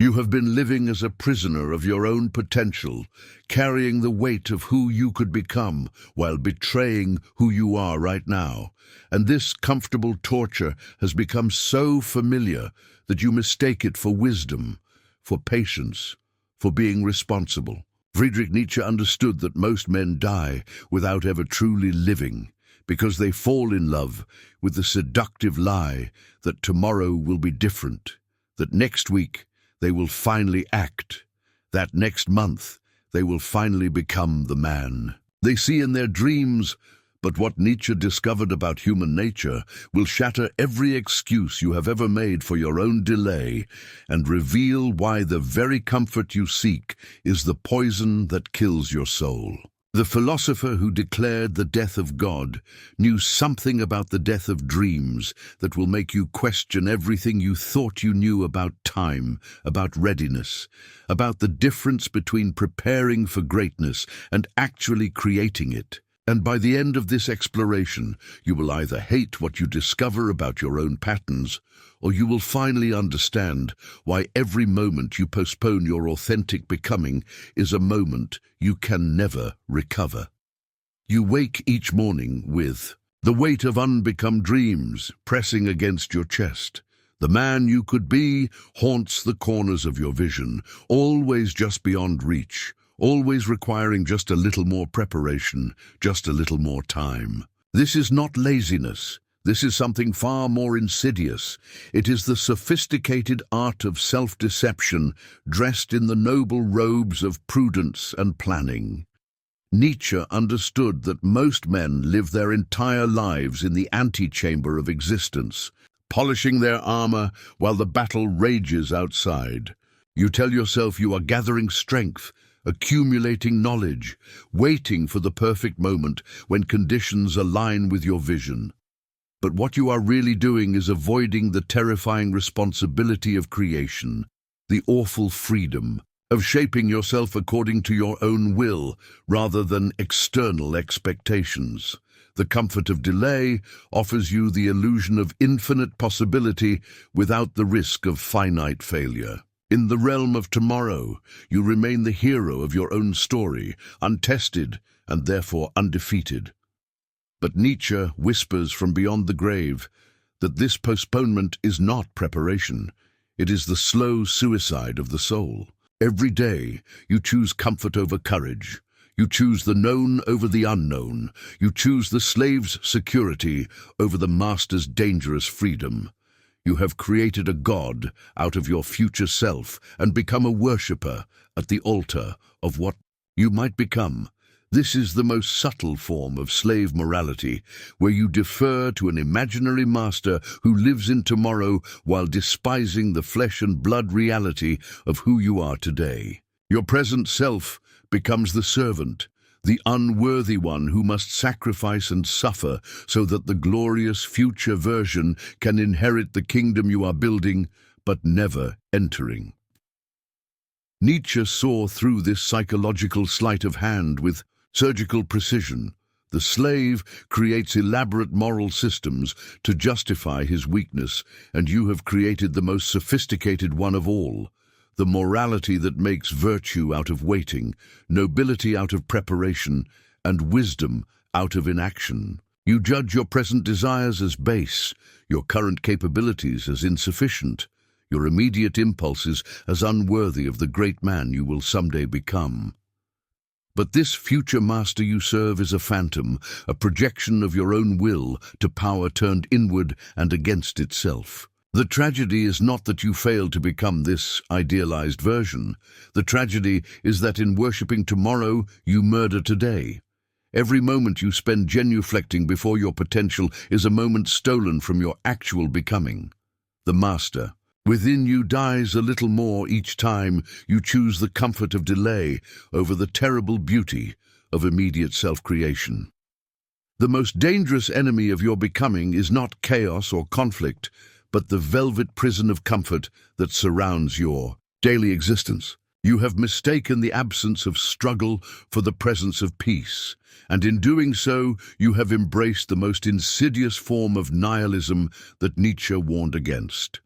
You have been living as a prisoner of your own potential, carrying the weight of who you could become while betraying who you are right now. And this comfortable torture has become so familiar that you mistake it for wisdom, for patience, for being responsible. Friedrich Nietzsche understood that most men die without ever truly living, because they fall in love with the seductive lie that tomorrow will be different, that next week they will finally act, that next month they will finally become the man they see in their dreams. But what Nietzsche discovered about human nature will shatter every excuse you have ever made for your own delay and reveal why the very comfort you seek is the poison that kills your soul. The philosopher who declared the death of God knew something about the death of dreams that will make you question everything you thought you knew about time, about readiness, about the difference between preparing for greatness and actually creating it. And by the end of this exploration, you will either hate what you discover about your own patterns, or you will finally understand why every moment you postpone your authentic becoming is a moment you can never recover. You wake each morning with the weight of unbecome dreams pressing against your chest. The man you could be haunts the corners of your vision, always just beyond reach, always requiring just a little more preparation, just a little more time. This is not laziness. This is something far more insidious. It is the sophisticated art of self-deception dressed in the noble robes of prudence and planning. Nietzsche understood that most men live their entire lives in the antechamber of existence, polishing their armor while the battle rages outside. You tell yourself you are gathering strength, accumulating knowledge, waiting for the perfect moment when conditions align with your vision. But what you are really doing is avoiding the terrifying responsibility of creation, the awful freedom of shaping yourself according to your own will rather than external expectations. The comfort of delay offers you the illusion of infinite possibility without the risk of finite failure. In the realm of tomorrow, you remain the hero of your own story, untested and therefore undefeated. But Nietzsche whispers from beyond the grave that this postponement is not preparation. It is the slow suicide of the soul. Every day, you choose comfort over courage. You choose the known over the unknown. You choose the slave's security over the master's dangerous freedom. You have created a god out of your future self and become a worshipper at the altar of what you might become. This is the most subtle form of slave morality, where you defer to an imaginary master who lives in tomorrow while despising the flesh and blood reality of who you are today. Your present self becomes the servant, the unworthy one who must sacrifice and suffer so that the glorious future version can inherit the kingdom you are building but never entering. Nietzsche saw through this psychological sleight of hand with surgical precision. The slave creates elaborate moral systems to justify his weakness, and you have created the most sophisticated one of all. The morality that makes virtue out of waiting, nobility out of preparation, and wisdom out of inaction. You judge your present desires as base, your current capabilities as insufficient, your immediate impulses as unworthy of the great man you will someday become. But this future master you serve is a phantom, a projection of your own will to power turned inward and against itself. The tragedy is not that you failed to become this idealized version. The tragedy is that in worshipping tomorrow, you murder today. Every moment you spend genuflecting before your potential is a moment stolen from your actual becoming. The master within you dies a little more each time you choose the comfort of delay over the terrible beauty of immediate self-creation. The most dangerous enemy of your becoming is not chaos or conflict, but the velvet prison of comfort that surrounds your daily existence. You have mistaken the absence of struggle for the presence of peace, and in doing so, you have embraced the most insidious form of nihilism that Nietzsche warned against.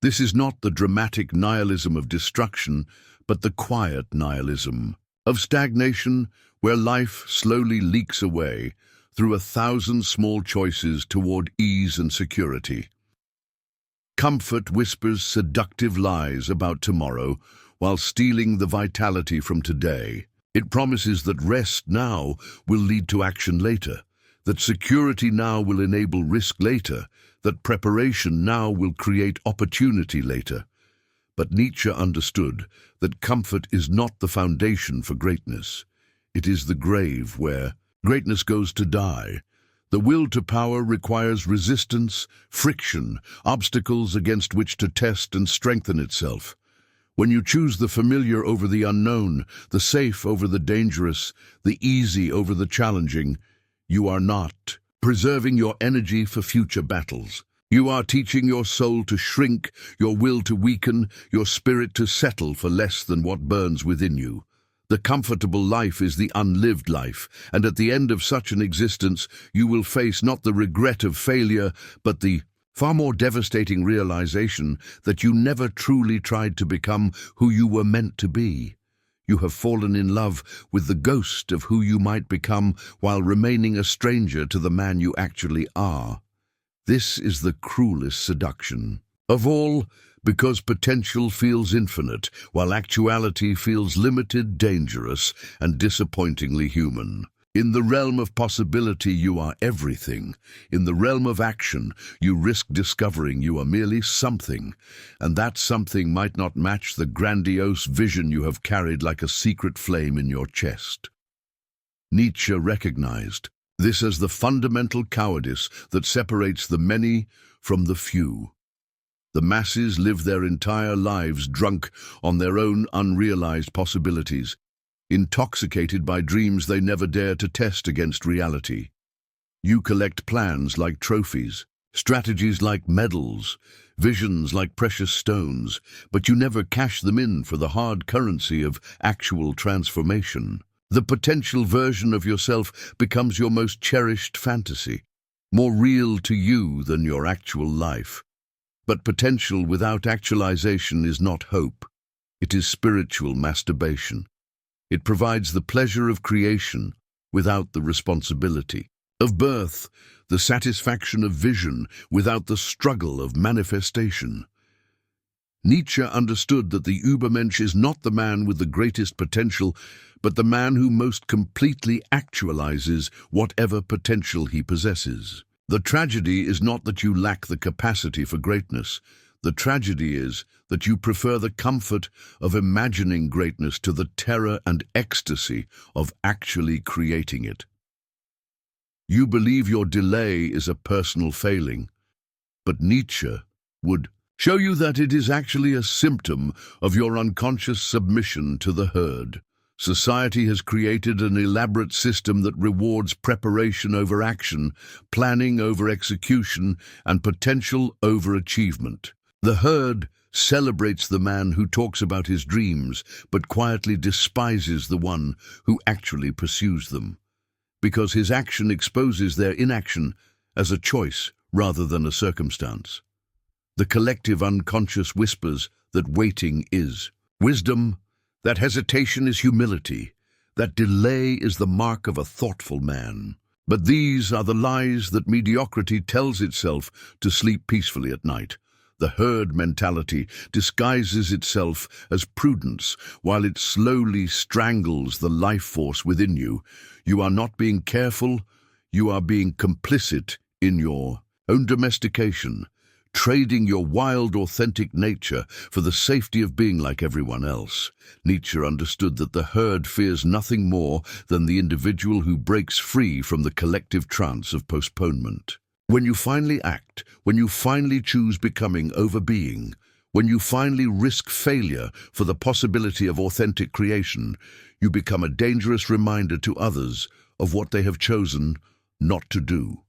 This is not the dramatic nihilism of destruction, but the quiet nihilism of stagnation, where life slowly leaks away through 1,000 small choices toward ease and security. Comfort whispers seductive lies about tomorrow while stealing the vitality from today. It promises that rest now will lead to action later, that security now will enable risk later, that preparation now will create opportunity later. But Nietzsche understood that comfort is not the foundation for greatness. It is the grave where greatness goes to die. The will to power requires resistance, friction, obstacles against which to test and strengthen itself. When you choose the familiar over the unknown, the safe over the dangerous, the easy over the challenging, you are not preserving your energy for future battles. You are teaching your soul to shrink, your will to weaken, your spirit to settle for less than what burns within you. The comfortable life is the unlived life, and at the end of such an existence, you will face not the regret of failure, but the far more devastating realization that you never truly tried to become who you were meant to be. You have fallen in love with the ghost of who you might become while remaining a stranger to the man you actually are. This is the cruelest seduction of all, because potential feels infinite, while actuality feels limited, dangerous, and disappointingly human. In the realm of possibility, you are everything. In the realm of action, you risk discovering you are merely something, and that something might not match the grandiose vision you have carried like a secret flame in your chest. Nietzsche recognized this as the fundamental cowardice that separates the many from the few. The masses live their entire lives drunk on their own unrealized possibilities, intoxicated by dreams they never dare to test against reality. You collect plans like trophies, strategies like medals, visions like precious stones, but you never cash them in for the hard currency of actual transformation. The potential version of yourself becomes your most cherished fantasy, more real to you than your actual life. But potential without actualization is not hope. It is spiritual masturbation. It provides the pleasure of creation without the responsibility of birth, the satisfaction of vision without the struggle of manifestation. Nietzsche understood that the Übermensch is not the man with the greatest potential, but the man who most completely actualizes whatever potential he possesses. The tragedy is not that you lack the capacity for greatness. The tragedy is that you prefer the comfort of imagining greatness to the terror and ecstasy of actually creating it. You believe your delay is a personal failing, but Nietzsche would show you that it is actually a symptom of your unconscious submission to the herd. Society has created an elaborate system that rewards preparation over action, planning over execution, and potential over achievement. The herd celebrates the man who talks about his dreams, but quietly despises the one who actually pursues them, because his action exposes their inaction as a choice rather than a circumstance. The collective unconscious whispers that waiting is wisdom, that hesitation is humility, that delay is the mark of a thoughtful man. But these are the lies that mediocrity tells itself to sleep peacefully at night. The herd mentality disguises itself as prudence while it slowly strangles the life force within you. You are not being careful, you are being complicit in your own domestication, trading your wild, authentic nature for the safety of being like everyone else. Nietzsche understood that the herd fears nothing more than the individual who breaks free from the collective trance of postponement. When you finally act, when you finally choose becoming over being, when you finally risk failure for the possibility of authentic creation, you become a dangerous reminder to others of what they have chosen not to do.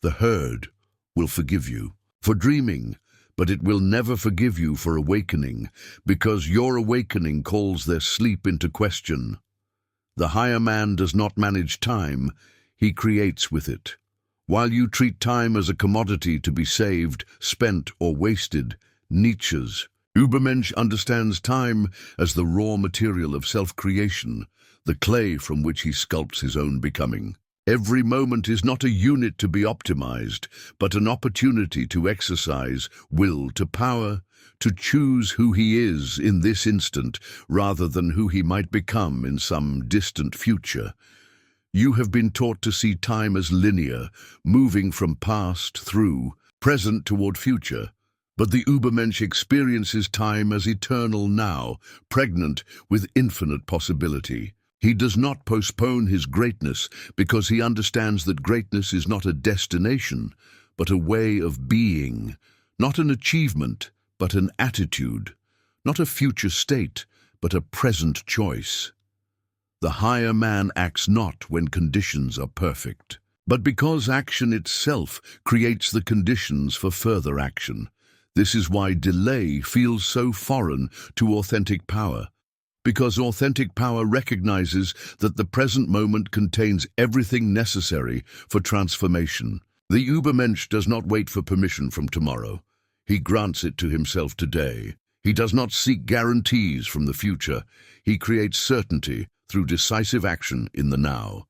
The herd will forgive you for dreaming, but it will never forgive you for awakening, because your awakening calls their sleep into question. The higher man does not manage time, he creates with it. While you treat time as a commodity to be saved, spent, or wasted, Nietzsche's. Übermensch understands time as the raw material of self-creation, the clay from which he sculpts his own becoming. Every moment is not a unit to be optimized, but an opportunity to exercise will to power, to choose who he is in this instant rather than who he might become in some distant future. You have been taught to see time as linear, moving from past through, present toward future. But the Übermensch experiences time as eternal now, pregnant with infinite possibility. He does not postpone his greatness because he understands that greatness is not a destination, but a way of being, not an achievement, but an attitude, not a future state, but a present choice. The higher man acts not when conditions are perfect, but because action itself creates the conditions for further action. This is why delay feels so foreign to authentic power, because authentic power recognizes that the present moment contains everything necessary for transformation. The Übermensch does not wait for permission from tomorrow. He grants it to himself today. He does not seek guarantees from the future. He creates certainty through decisive action in the now.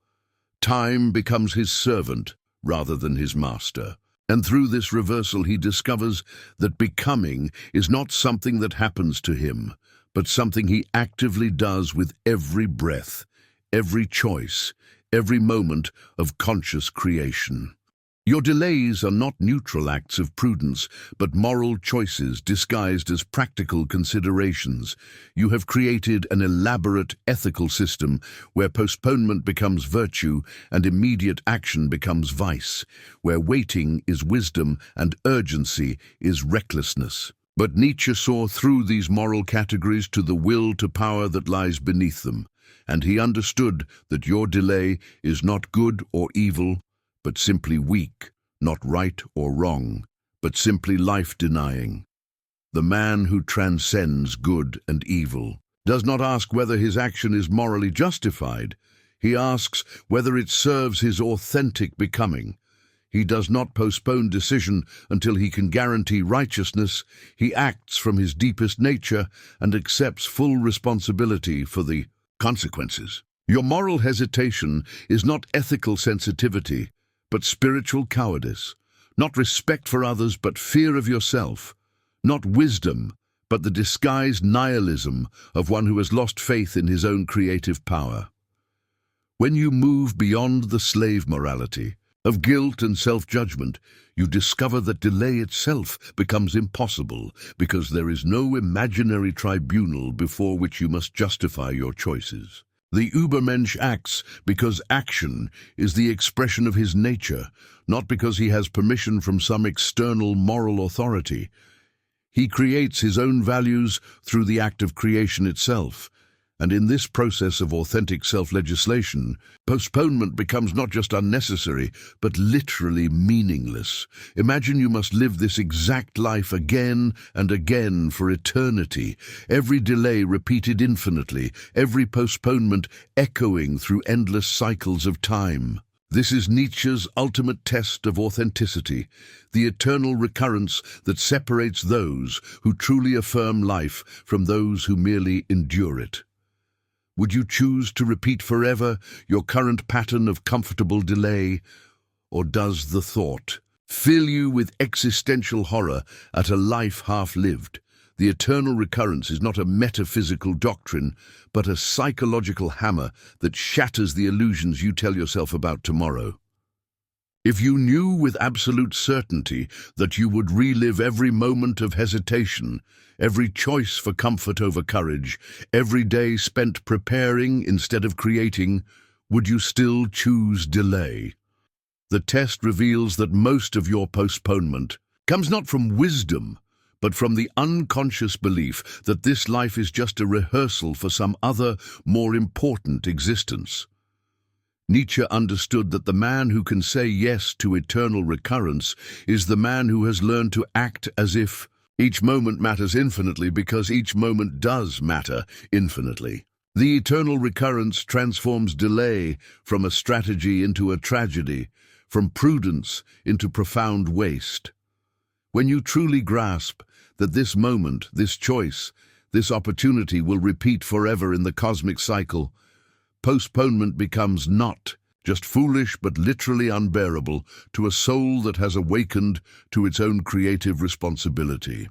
Time becomes his servant rather than his master. And through this reversal he discovers that becoming is not something that happens to him, but something he actively does with every breath, every choice, every moment of conscious creation. Your delays are not neutral acts of prudence, but moral choices disguised as practical considerations. You have created an elaborate ethical system where postponement becomes virtue and immediate action becomes vice, where waiting is wisdom and urgency is recklessness. But Nietzsche saw through these moral categories to the will to power that lies beneath them, and he understood that your delay is not good or evil, but simply weak, not right or wrong, but simply life-denying. The man who transcends good and evil does not ask whether his action is morally justified. He asks whether it serves his authentic becoming. He does not postpone decision until he can guarantee righteousness. He acts from his deepest nature and accepts full responsibility for the consequences. Your moral hesitation is not ethical sensitivity, but spiritual cowardice, not respect for others, but fear of yourself, not wisdom, but the disguised nihilism of one who has lost faith in his own creative power. When you move beyond the slave morality of guilt and self-judgment, you discover that delay itself becomes impossible because there is no imaginary tribunal before which you must justify your choices. The Übermensch acts because action is the expression of his nature, not because he has permission from some external moral authority. He creates his own values through the act of creation itself, and in this process of authentic self-legislation, postponement becomes not just unnecessary, but literally meaningless. Imagine you must live this exact life again and again for eternity, every delay repeated infinitely, every postponement echoing through endless cycles of time. This is Nietzsche's ultimate test of authenticity, the eternal recurrence that separates those who truly affirm life from those who merely endure it. Would you choose to repeat forever your current pattern of comfortable delay, or does the thought fill you with existential horror at a life half-lived? The eternal recurrence is not a metaphysical doctrine, but a psychological hammer that shatters the illusions you tell yourself about tomorrow. If you knew with absolute certainty that you would relive every moment of hesitation, every choice for comfort over courage, every day spent preparing instead of creating, would you still choose delay? The test reveals that most of your postponement comes not from wisdom, but from the unconscious belief that this life is just a rehearsal for some other, more important existence. Nietzsche understood that the man who can say yes to eternal recurrence is the man who has learned to act as if each moment matters infinitely because each moment does matter infinitely. The eternal recurrence transforms delay from a strategy into a tragedy, from prudence into profound waste. When you truly grasp that this moment, this choice, this opportunity will repeat forever in the cosmic cycle, postponement becomes not just foolish but literally unbearable to a soul that has awakened to its own creative responsibility.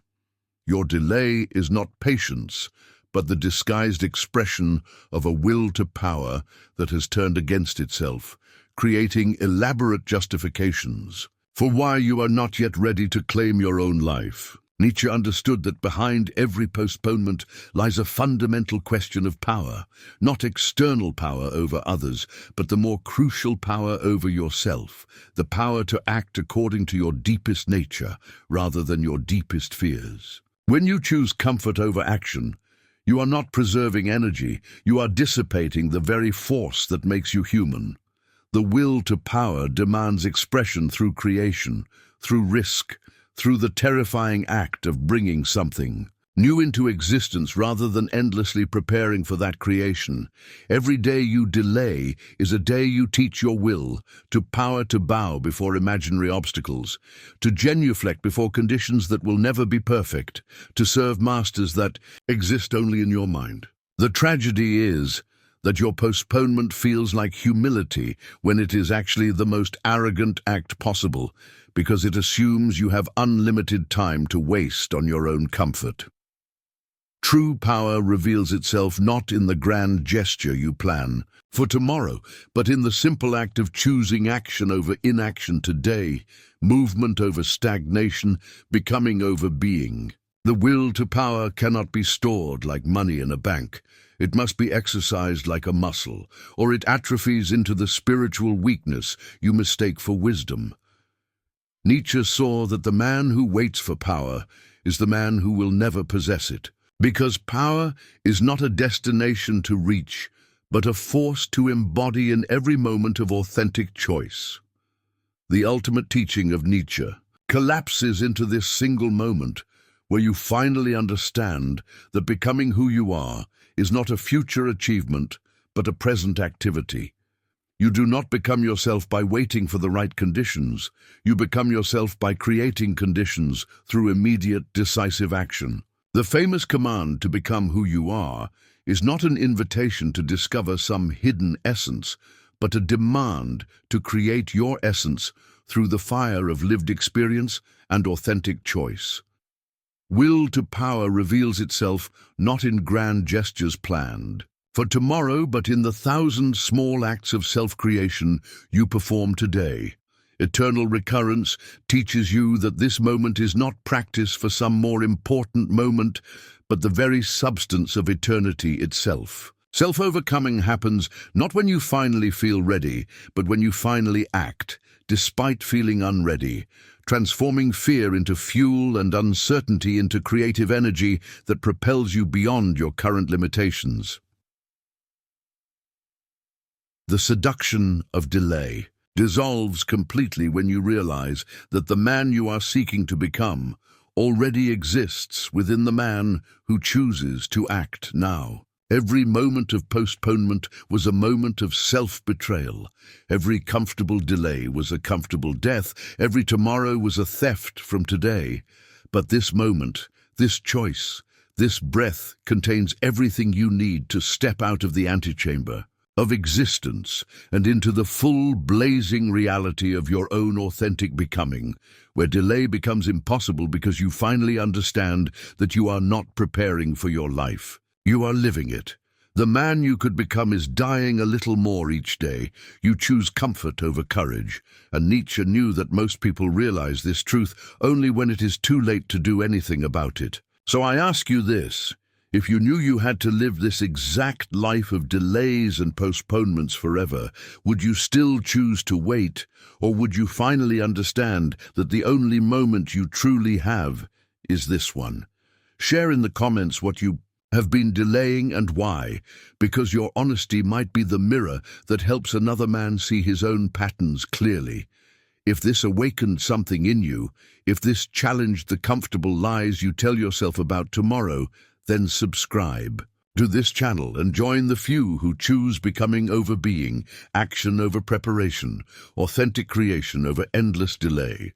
Your delay is not patience, but the disguised expression of a will to power that has turned against itself, creating elaborate justifications for why you are not yet ready to claim your own life. Nietzsche understood that behind every postponement lies a fundamental question of power, not external power over others, but the more crucial power over yourself, the power to act according to your deepest nature rather than your deepest fears. When you choose comfort over action, you are not preserving energy, you are dissipating the very force that makes you human. The will to power demands expression through creation, through risk, through the terrifying act of bringing something new into existence rather than endlessly preparing for that creation. Every day you delay is a day you teach your will to power to bow before imaginary obstacles, to genuflect before conditions that will never be perfect, to serve masters that exist only in your mind. The tragedy is that your postponement feels like humility when it is actually the most arrogant act possible, because it assumes you have unlimited time to waste on your own comfort. True power reveals itself not in the grand gesture you plan for tomorrow, but in the simple act of choosing action over inaction today, movement over stagnation, becoming over being. The will to power cannot be stored like money in a bank. It must be exercised like a muscle, or it atrophies into the spiritual weakness you mistake for wisdom. Nietzsche saw that the man who waits for power is the man who will never possess it, because power is not a destination to reach, but a force to embody in every moment of authentic choice. The ultimate teaching of Nietzsche collapses into this single moment where you finally understand that becoming who you are is not a future achievement, but a present activity. You do not become yourself by waiting for the right conditions. You become yourself by creating conditions through immediate, decisive action. The famous command to become who you are is not an invitation to discover some hidden essence, but a demand to create your essence through the fire of lived experience and authentic choice. Will to power reveals itself not in grand gestures planned for tomorrow, but in the 1,000 small acts of self-creation you perform today. Eternal recurrence teaches you that this moment is not practice for some more important moment, but the very substance of eternity itself. Self-overcoming happens not when you finally feel ready, but when you finally act, despite feeling unready, transforming fear into fuel and uncertainty into creative energy that propels you beyond your current limitations. The seduction of delay dissolves completely when you realize that the man you are seeking to become already exists within the man who chooses to act now. Every moment of postponement was a moment of self-betrayal. Every comfortable delay was a comfortable death. Every tomorrow was a theft from today. But this moment, this choice, this breath contains everything you need to step out of the antechamber of existence and into the full, blazing reality of your own authentic becoming, where delay becomes impossible because you finally understand that you are not preparing for your life. You are living it. The man you could become is dying a little more each day. You choose comfort over courage, and Nietzsche knew that most people realize this truth only when it is too late to do anything about it. So I ask you this: if you knew you had to live this exact life of delays and postponements forever, would you still choose to wait, or would you finally understand that the only moment you truly have is this one? Share in the comments what you have been delaying and why, because your honesty might be the mirror that helps another man see his own patterns clearly. If this awakened something in you, if this challenged the comfortable lies you tell yourself about tomorrow, then subscribe to this channel and join the few who choose becoming over being, action over preparation, authentic creation over endless delay.